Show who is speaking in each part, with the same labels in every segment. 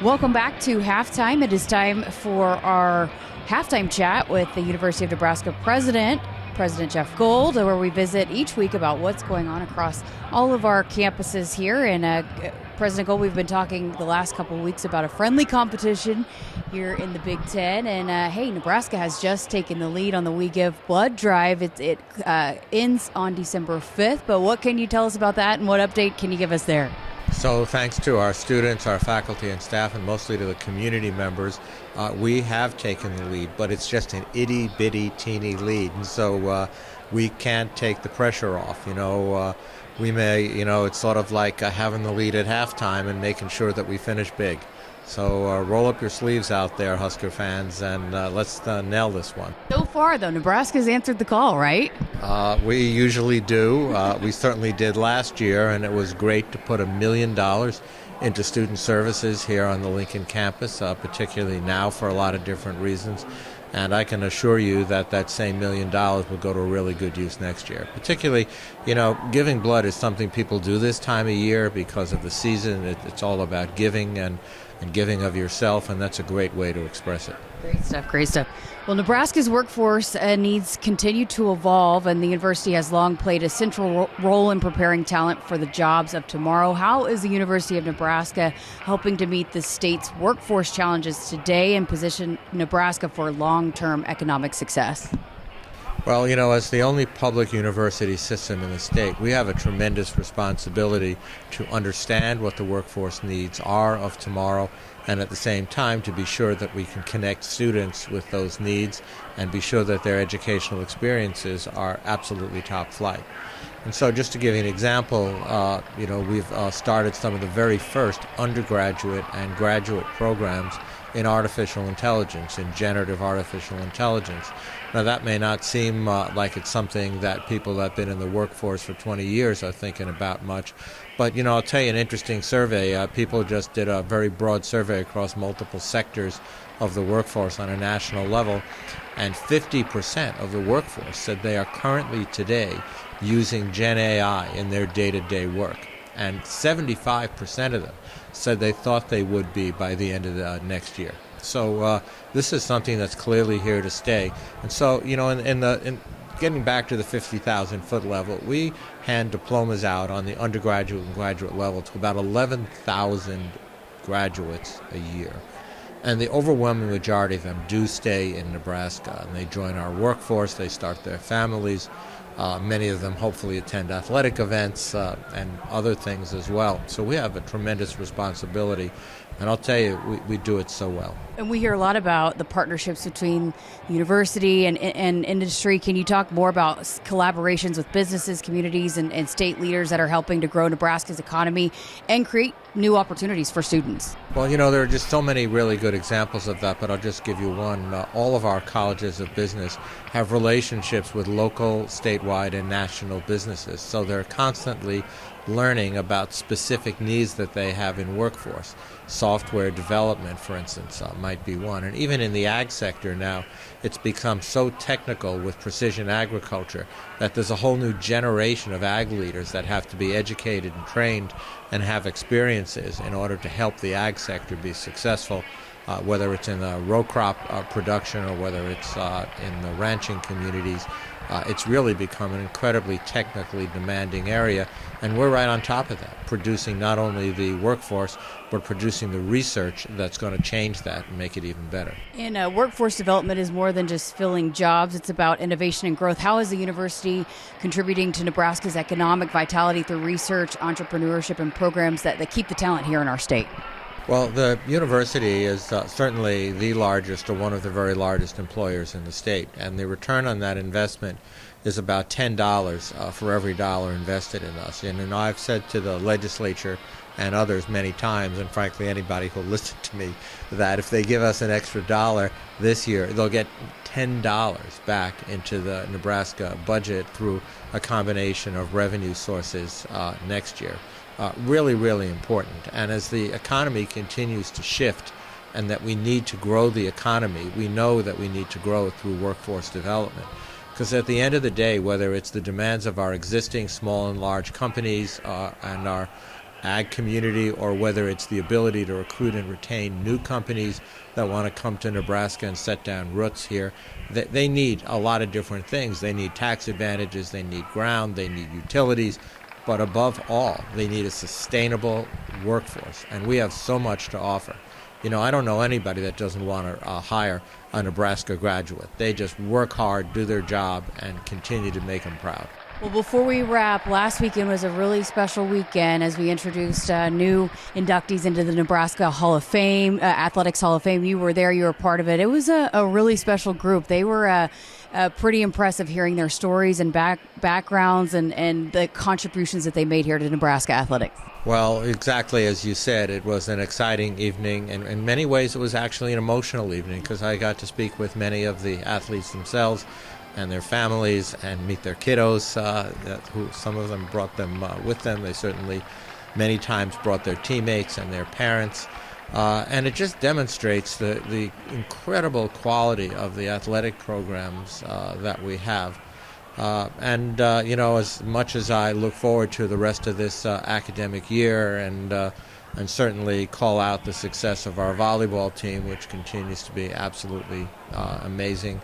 Speaker 1: Welcome back to Halftime. It is time for our halftime chat with the University of Nebraska President Jeff Gold, where we visit each week about what's going on across all of our campuses here. And President Gold, we've been talking the last couple of weeks about a friendly competition here in the Big Ten. And hey, Nebraska has just taken the lead on the We Give Blood drive. It ends on December 5th. But what can you tell us about that, and what update can you give us there?
Speaker 2: So thanks to our students, our faculty and staff, and mostly to the community members, we have taken the lead, but it's just an itty-bitty, teeny lead. And so we can't take the pressure off. We may, it's sort of like having the lead at halftime and making sure that we finish big. So roll up your sleeves out there, Husker fans, and let's nail this one.
Speaker 1: So far, though, Nebraska's answered the call, right?
Speaker 2: We usually do. We certainly did last year, and it was great to put $1 million into student services here on the Lincoln campus, particularly now for a lot of different reasons. And I can assure you that that same $1 million will go to a really good use next year. Particularly, giving blood is something people do this time of year because of the season. It's all about giving and giving of yourself, and that's a great way to express it.
Speaker 1: Great stuff. Well, Nebraska's workforce needs continue to evolve, and the university has long played a central role in preparing talent for the jobs of tomorrow. How is the University of Nebraska helping to meet the state's workforce challenges today and position Nebraska for long-term economic success?
Speaker 2: Well, as the only public university system in the state, we have a tremendous responsibility to understand what the workforce needs are of tomorrow, and at the same time to be sure that we can connect students with those needs and be sure that their educational experiences are absolutely top flight. And so just to give you an example, we've started some of the very first undergraduate and graduate programs in artificial intelligence, in generative artificial intelligence. Now, that may not seem like it's something that people that have been in the workforce for 20 years are thinking about much. But, I'll tell you an interesting survey. People just did a very broad survey across multiple sectors of the workforce on a national level, and 50% of the workforce said they are currently today using Gen AI in their day-to-day work. And 75% of them said they thought they would be by the end of the next year. So this is something that's clearly here to stay. And so, in getting back to the 50,000-foot level, we hand diplomas out on the undergraduate and graduate level to about 11,000 graduates a year. And the overwhelming majority of them do stay in Nebraska, and they join our workforce, they start their families. Many of them hopefully attend athletic events and other things as well. So we have a tremendous responsibility, and I'll tell you, we do it so well.
Speaker 1: And we hear a lot about the partnerships between the university and industry. Can you talk more about collaborations with businesses, communities, and state leaders that are helping to grow Nebraska's economy and create new opportunities for students?
Speaker 2: Well, there are just so many really good examples of that, but I'll just give you one. All of our colleges of business have relationships with local, statewide, and national businesses, so they're constantly learning about specific needs that they have in workforce. Software development, for instance, might be one. And even in the ag sector now, it's become so technical with precision agriculture that there's a whole new generation of ag leaders that have to be educated and trained and have experiences in order to help the ag sector be successful, whether it's in the row crop production or whether it's in the ranching communities. It's really become an incredibly technically demanding area, and we're right on top of that, producing not only the workforce, but producing the research that's going to change that and make it even better.
Speaker 1: And workforce development is more than just filling jobs. It's about innovation and growth. How is the university contributing to Nebraska's economic vitality through research, entrepreneurship, and programs that keep the talent here in our state?
Speaker 2: Well, the university is certainly the largest or one of the very largest employers in the state, and the return on that investment is about $10 for every dollar invested in us. And I've said to the legislature and others many times, and frankly anybody who'll listen to me, that if they give us an extra dollar this year, they'll get $10 back into the Nebraska budget through a combination of revenue sources next year. Really, really important. And as the economy continues to shift and that we need to grow the economy, we know that we need to grow it through workforce development. Because at the end of the day, whether it's the demands of our existing small and large companies and our ag community, or whether it's the ability to recruit and retain new companies that want to come to Nebraska and set down roots here. They need a lot of different things. They need tax advantages, they need ground, they need utilities, but above all, they need a sustainable workforce, and we have so much to offer. I don't know anybody that doesn't want to hire a Nebraska graduate. They just work hard, do their job, and continue to make them proud.
Speaker 1: Well, before we wrap, last weekend was a really special weekend as we introduced new inductees into the Nebraska Hall of Fame, Athletics Hall of Fame. You were there, you were part of it. It was a really special group. They were pretty impressive hearing their stories and backgrounds and the contributions that they made here to Nebraska athletics.
Speaker 2: Well, exactly as you said, it was an exciting evening, and in many ways it was actually an emotional evening because I got to speak with many of the athletes themselves and their families and meet their kiddos, who some of them brought them with them. They certainly many times brought their teammates and their parents. And it just demonstrates the incredible quality of the athletic programs that we have. As much as I look forward to the rest of this academic year and certainly call out the success of our volleyball team, which continues to be absolutely amazing,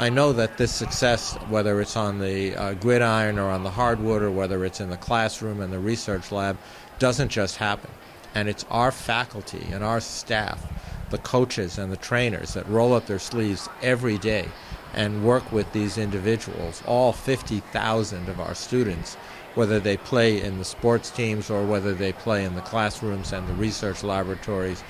Speaker 2: I know that this success, whether it's on the gridiron or on the hardwood or whether it's in the classroom and the research lab, doesn't just happen. And it's our faculty and our staff, the coaches and the trainers that roll up their sleeves every day and work with these individuals, all 50,000 of our students, whether they play in the sports teams or whether they play in the classrooms and the research laboratories,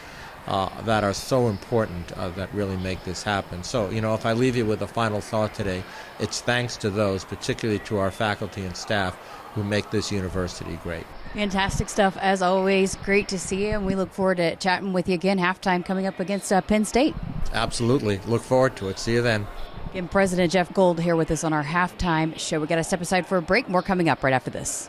Speaker 2: that are so important that really make this happen. So, if I leave you with a final thought today, it's thanks to those, particularly to our faculty and staff, who make this university great.
Speaker 1: Fantastic stuff, as always. Great to see you, and we look forward to chatting with you again halftime coming up against Penn State.
Speaker 2: Absolutely. Look forward to it. See you then.
Speaker 1: Again, President Jeff Gold here with us on our halftime show. We got to step aside for a break. More coming up right after this.